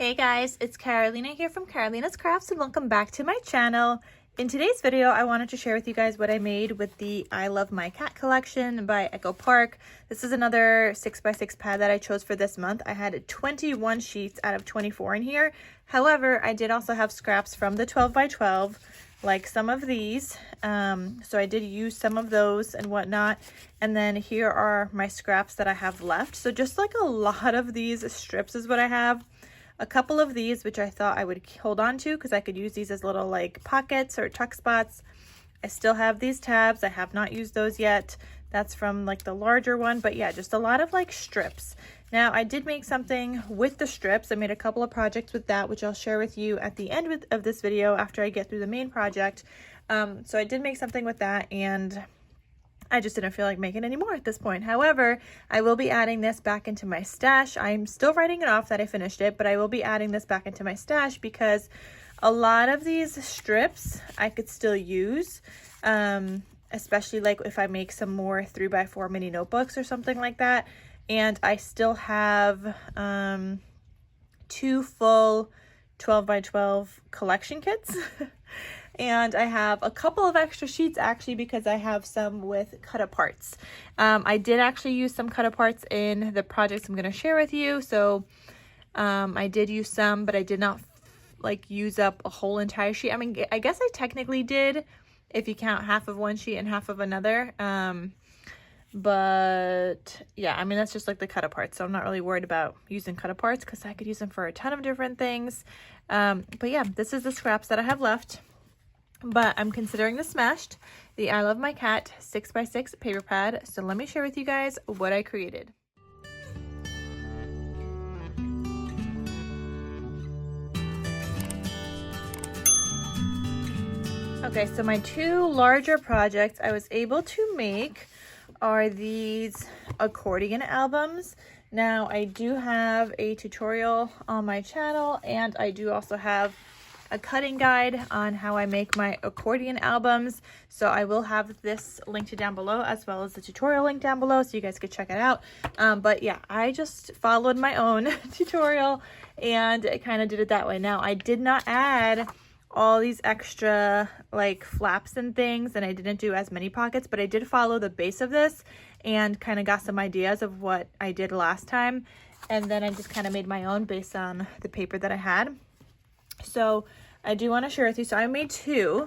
Hey guys, it's Carolina here from KarolinasKrafts and welcome back to my channel. In today's video, I wanted to share with you guys what I made with the I Love My Cat collection by Echo Park. This is another 6x6 pad that I chose for this month. I had 21 sheets out of 24 in here. However, I did also have scraps from the 12x12, like some of these. So I did use some of those and whatnot. And then here are my scraps that I have left. So just like a lot of these strips is what I have. A couple of these, which I thought I would hold on to because I could use these as little like pockets or tuck spots. I still have these tabs. I have not used those yet. That's from like the larger one, but yeah, just a lot of like strips. Now I did make something with the strips. I made a couple of projects with that, which I'll share with you at the end of this video after I get through the main project. So I did make something with that, and I just didn't feel like making any more at this point. However, I will be adding this back into my stash. I'm still writing it off that I finished it, but I will be adding this back into my stash because a lot of these strips I could still use, especially like if I make some more 3x4 mini notebooks or something like that. And I still have 2 full 12x12 collection kits. And I have a couple of extra sheets actually because I have some with cut-aparts. I did actually use some cut-aparts in the projects I'm going to share with you. So I did use some, but I did not like use up a whole entire sheet. I mean, I guess I technically did if you count half of one sheet and half of another. But yeah, I mean, that's just like the cut-aparts. So I'm not really worried about using cut-aparts because I could use them for a ton of different things. But yeah, this is the scraps that I have left. But I'm considering the smashed, the I Love My Cat 6x6 paper pad. So let me share with you guys what I created. Okay, so my 2 larger projects I was able to make are these accordion albums. Now I do have a tutorial on my channel, and I do also have a cutting guide on how I make my accordion albums. So I will have this linked down below as well as the tutorial link down below so you guys could check it out. But yeah, I just followed my own tutorial and I kind of did it that way. Now I did not add all these extra like flaps and things, and I didn't do as many pockets, but I did follow the base of this and kind of got some ideas of what I did last time. And then I just kind of made my own based on the paper that I had. So I do want to share with you. So I made 2.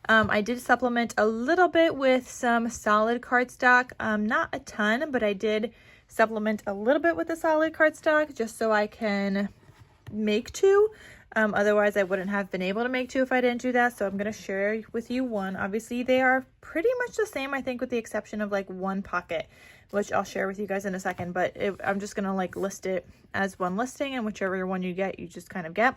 I did supplement a little bit with some solid cardstock. Not a ton, but I did supplement a little bit with the solid cardstock just so I can make 2. Otherwise, I wouldn't have been able to make 2 if I didn't do that. So I'm going to share with you one. Obviously, they are pretty much the same, I think, with the exception of like one pocket, which I'll share with you guys in a second. But I'm just going to like list it as one listing, and whichever one you get, you just kind of get.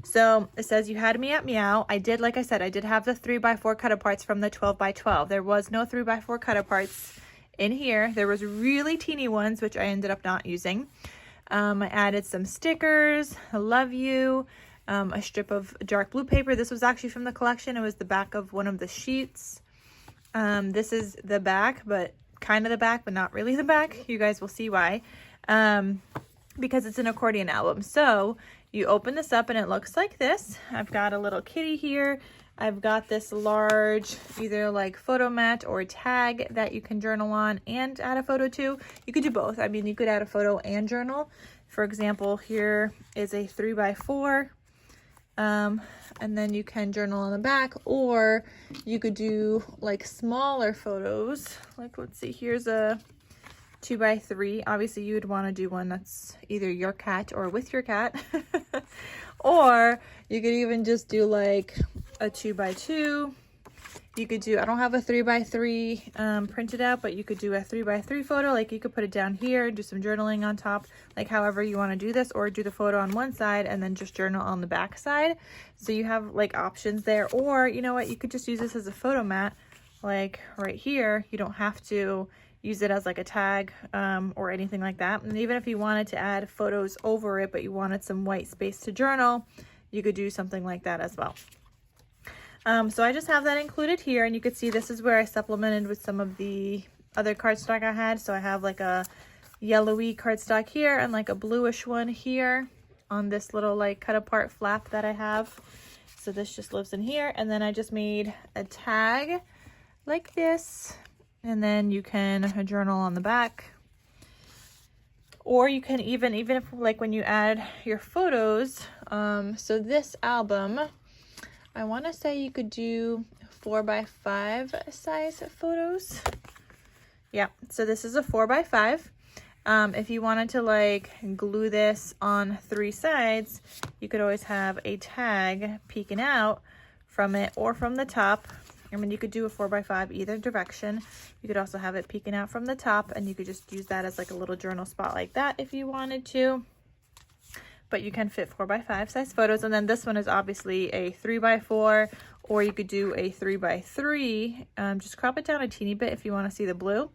So it says, you had me at meow. I did, like I said, I did have the 3x4 cut-aparts from the 12x12. There was no 3x4 cut-aparts in here. There was really teeny ones, which I ended up not using. I added some stickers, I love you, a strip of dark blue paper. This was actually from the collection. It was the back of one of the sheets. This is the back, but kind of the back, but not really the back. You guys will see why. Because it's an accordion album. So you open this up and it looks like this. I've got a little kitty here. I've got this large either like photo mat or tag that you can journal on and add a photo to. You could do both. I mean, you could add a photo and journal. For example, here is a 3x4. And then you can journal on the back, or you could do like smaller photos. Like, let's see, here's a 2x3. Obviously you would want to do one that's either your cat or with your cat. Or you could even just do like a 2x2. You could do, I don't have a 3x3 printed out, but you could do a 3x3 photo. Like you could put it down here, do some journaling on top, like however you want to do this, or do the photo on one side and then just journal on the back side. So you have like options there. Or you know what, you could just use this as a photo mat, like right here. You don't have to use it as like a tag or anything like that. And even if you wanted to add photos over it, but you wanted some white space to journal, you could do something like that as well. So I just have that included here, and you could see this is where I supplemented with some of the other cardstock I had. So I have like a yellowy cardstock here and like a bluish one here on this little like cut apart flap that I have. So this just lives in here, and then I just made a tag like this, and then you can journal on the back. Or you can even if like when you add your photos, so this album, I want to say you could do 4x5 size photos. Yeah, so this is a 4x5. If you wanted to like glue this on 3 sides, you could always have a tag peeking out from it or from the top. I mean, you could do a 4x5 either direction. You could also have it peeking out from the top, and you could just use that as like a little journal spot like that if you wanted to. But you can fit 4x5 size photos. And then this one is obviously a 3x4, or you could do a 3x3. Just crop it down a teeny bit if you want to see the blue.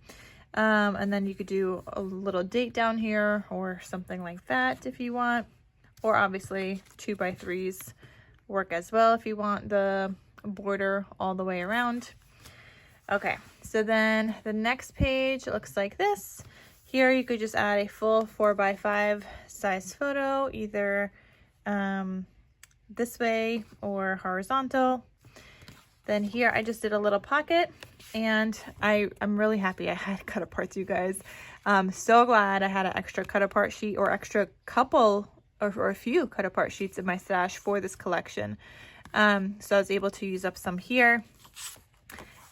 And then you could do a little date down here or something like that if you want. Or obviously 2x3s work as well if you want the border all the way around. Okay, so then the next page looks like this. Here you could just add a full 4x5 size photo, either this way or horizontal. Then here I just did a little pocket, and I'm really happy I had cut aparts, you guys. I'm so glad I had an extra cut apart sheet or extra couple or a few cut apart sheets in my stash for this collection. So I was able to use up some here.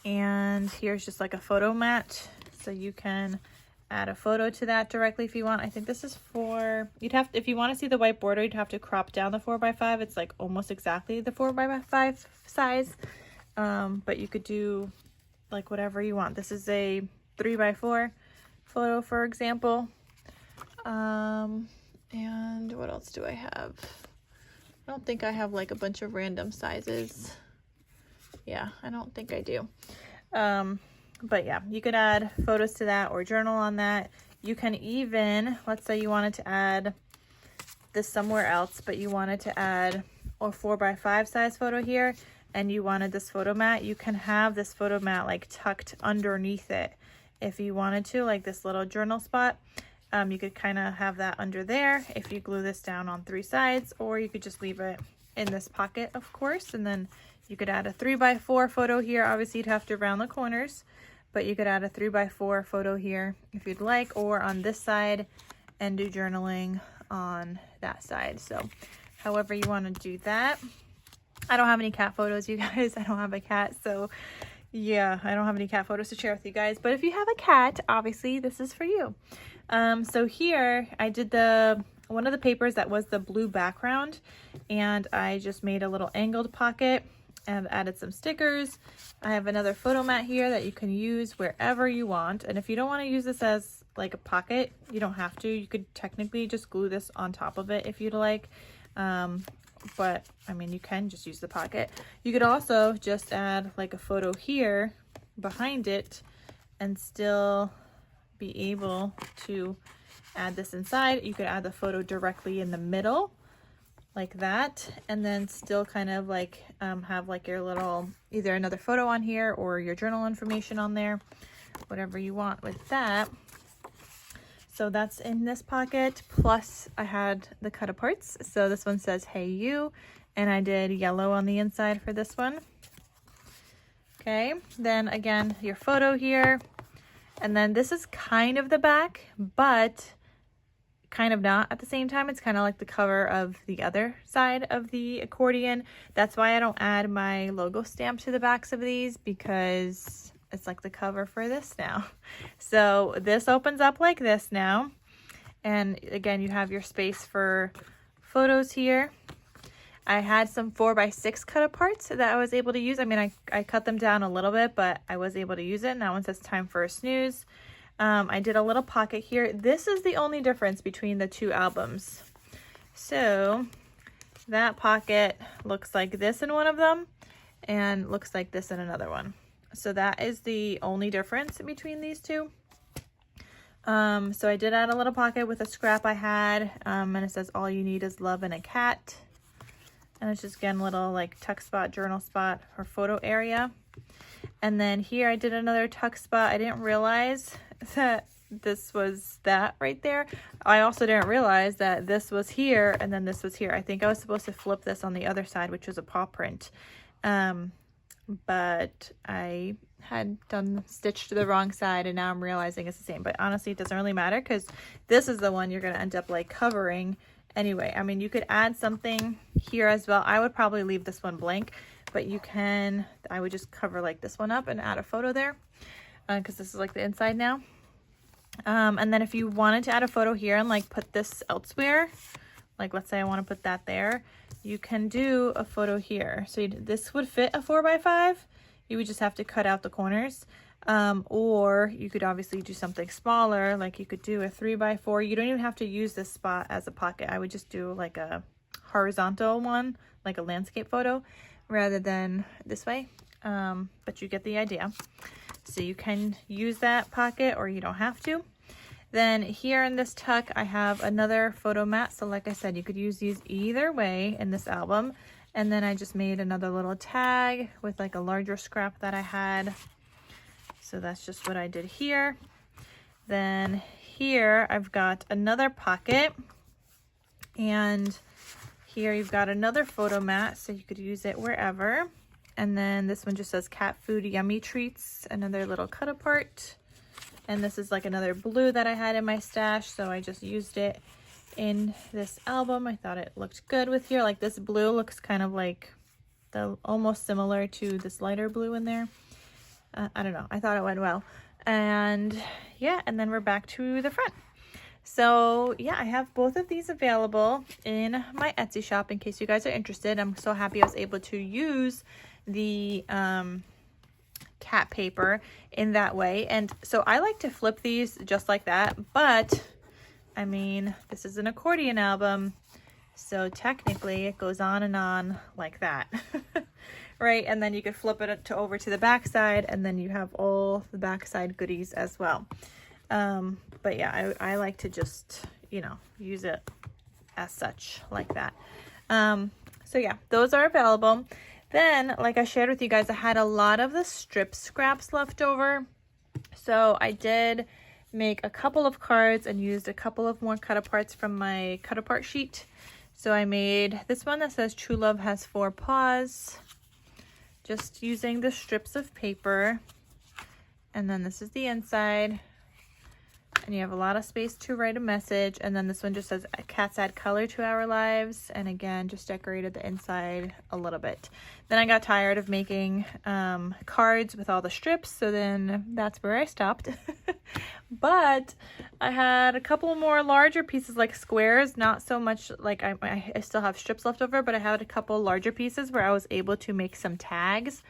And here's just like a photo mat, so you can add a photo to that directly if you want. I think this is for, if you want to see the white border, you'd have to crop down the 4x5. It's like almost exactly the 4x5 size. But you could do like whatever you want. This is a 3x4 photo, for example. And what else do I have? I don't think I have like a bunch of random sizes. Yeah, I don't think I do. But yeah, you could add photos to that or journal on that. You can even, let's say you wanted to add this somewhere else, but you wanted to add a 4x5 size photo here, and you wanted this photo mat, you can have this photo mat like tucked underneath it if you wanted to, like this little journal spot. You could kind of have that under there if you glue this down on 3 sides, or you could just leave it in this pocket, of course. And then you could add a 3x4 photo here. Obviously you'd have to round the corners, but you could add a 3x4 photo here if you'd like, or on this side, and do journaling on that side. So however you want to do that. I don't have any cat photos, you guys. I don't have a cat, so yeah, I don't have any cat photos to share with you guys. But if you have a cat, obviously this is for you. So here I did one of the papers that was the blue background, and I just made a little angled pocket and added some stickers. I have another photo mat here that you can use wherever you want. And if you don't want to use this as like a pocket, you don't have to. You could technically just glue this on top of it if you'd like. But I mean, you can just use the pocket. You could also just add like a photo here behind it and still be able to add this inside. You could add the photo directly in the middle like that, and then still kind of like have like your little, either another photo on here or your journal information on there, whatever you want with that. So that's in this pocket, plus I had the cut aparts. So this one says, "Hey you," and I did yellow on the inside for this one. Okay, then again, your photo here. And then this is kind of the back, but kind of not at the same time. It's kind of like the cover of the other side of the accordion. That's why I don't add my logo stamp to the backs of these, because it's like the cover for this now. So this opens up like this now. And again, you have your space for photos here. I had some 4x6 cut aparts that I was able to use. I mean, I cut them down a little bit, but I was able to use it. And that one says "Time for a Snooze." I did a little pocket here. This is the only difference between the 2 albums. So that pocket looks like this in one of them and looks like this in another one. So that is the only difference between these 2. So I did add a little pocket with a scrap I had, and it says "All you need is love and a cat." And it's just, again, little like tuck spot, journal spot, or photo area. And then here I did another tuck spot. I didn't realize that this was that right there. I also didn't realize that this was here and then this was here. I think I was supposed to flip this on the other side, which was a paw print. But I had stitched to the wrong side, and now I'm realizing it's the same. But honestly, it doesn't really matter because this is the one you're going to end up like covering anyway. I mean, you could add something here as well. I would probably leave this one blank, but you can, I would just cover like this one up and add a photo there because this is like the inside now. And then if you wanted to add a photo here and like put this elsewhere, like let's say I want to put that there, you can do a photo here. So this would fit a 4x5. You would just have to cut out the corners. Or you could obviously do something smaller, like you could do a 3x4. You don't even have to use this spot as a pocket. I would just do like a horizontal one, like a landscape photo, rather than this way. But you get the idea. So you can use that pocket or you don't have to. Then here in this tuck, I have another photo mat. So like I said, you could use these either way in this album. And then I just made another little tag with like a larger scrap that I had. So that's just what I did here. Then here I've got another pocket. And here you've got another photo mat, so you could use it wherever. And then this one just says cat food yummy treats, another little cut apart. And this is like another blue that I had in my stash, so I just used it in this album. I thought it looked good with here. Like this blue looks kind of like almost similar to this lighter blue in there. I don't know, I thought it went well. And yeah, and then we're back to the front. So yeah, I have both of these available in my Etsy shop in case you guys are interested. I'm so happy I was able to use the cat paper in that way. And so I like to flip these just like that, but I mean, this is an accordion album, so technically it goes on and on like that. Right? And then you could flip it over to the back side, and then you have all the backside goodies as well. But yeah, I like to just, you know, use it as such like that. So yeah, those are available. Then, like I shared with you guys, I had a lot of the strip scraps left over. So I did make a couple of cards and used a couple of more cut aparts from my cut apart sheet. So I made this one that says True Love Has 4 Paws, just using the strips of paper. And then this is the inside. And you have a lot of space to write a message. And then this one just says cats add color to our lives. And again, just decorated the inside a little bit. Then I got tired of making cards with all the strips. So then that's where I stopped. But I had a couple more larger pieces like squares. Not so much like I still have strips left over, but I had a couple larger pieces where I was able to make some tags.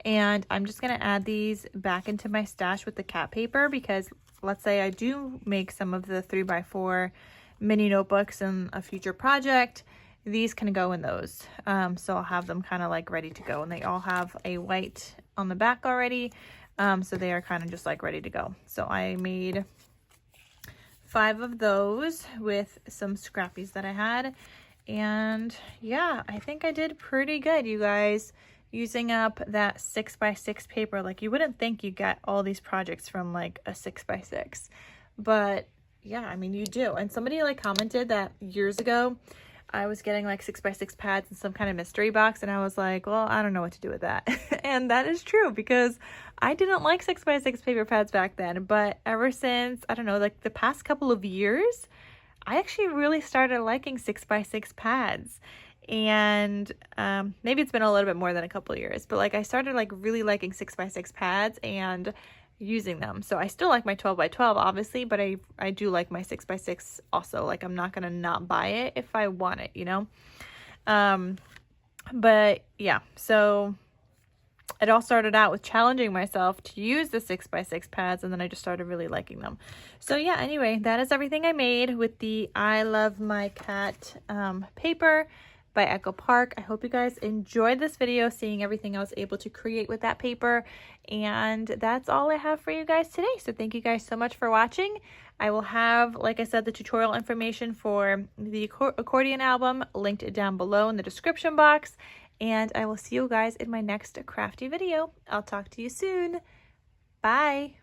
And I'm just going to add these back into my stash with the cat paper because let's say I do make some of the 3x4 mini notebooks in a future project, these can go in those. So I'll have them kind of like ready to go, and they all have a white on the back already. So they are kind of just like ready to go. So I made 5 of those with some scrappies that I had. And yeah, I think I did pretty good, you guys, using up that 6x6 paper. Like you wouldn't think you get all these projects from like a 6x6, but yeah, I mean you do. And somebody like commented that years ago I was getting like 6x6 pads in some kind of mystery box, and I was like, well, I don't know what to do with that. And that is true because I didn't like 6x6 paper pads back then, but ever since, I don't know, like the past couple of years, I actually really started liking 6x6 pads. And maybe it's been a little bit more than a couple of years, but like I started like really liking 6x6 pads and using them. So I still like my 12x12 obviously, but I do like my 6x6 also. Like I'm not gonna not buy it if I want it, you know. But yeah, so it all started out with challenging myself to use the 6x6 pads, and then I just started really liking them. So yeah, anyway, that is everything I made with the I Love My Cat paper by Echo Park. I hope you guys enjoyed this video, seeing everything I was able to create with that paper. And that's all I have for you guys today. So thank you guys so much for watching. I will have, like I said, the tutorial information for the accordion album linked down below in the description box. And I will see you guys in my next crafty video. I'll talk to you soon. Bye.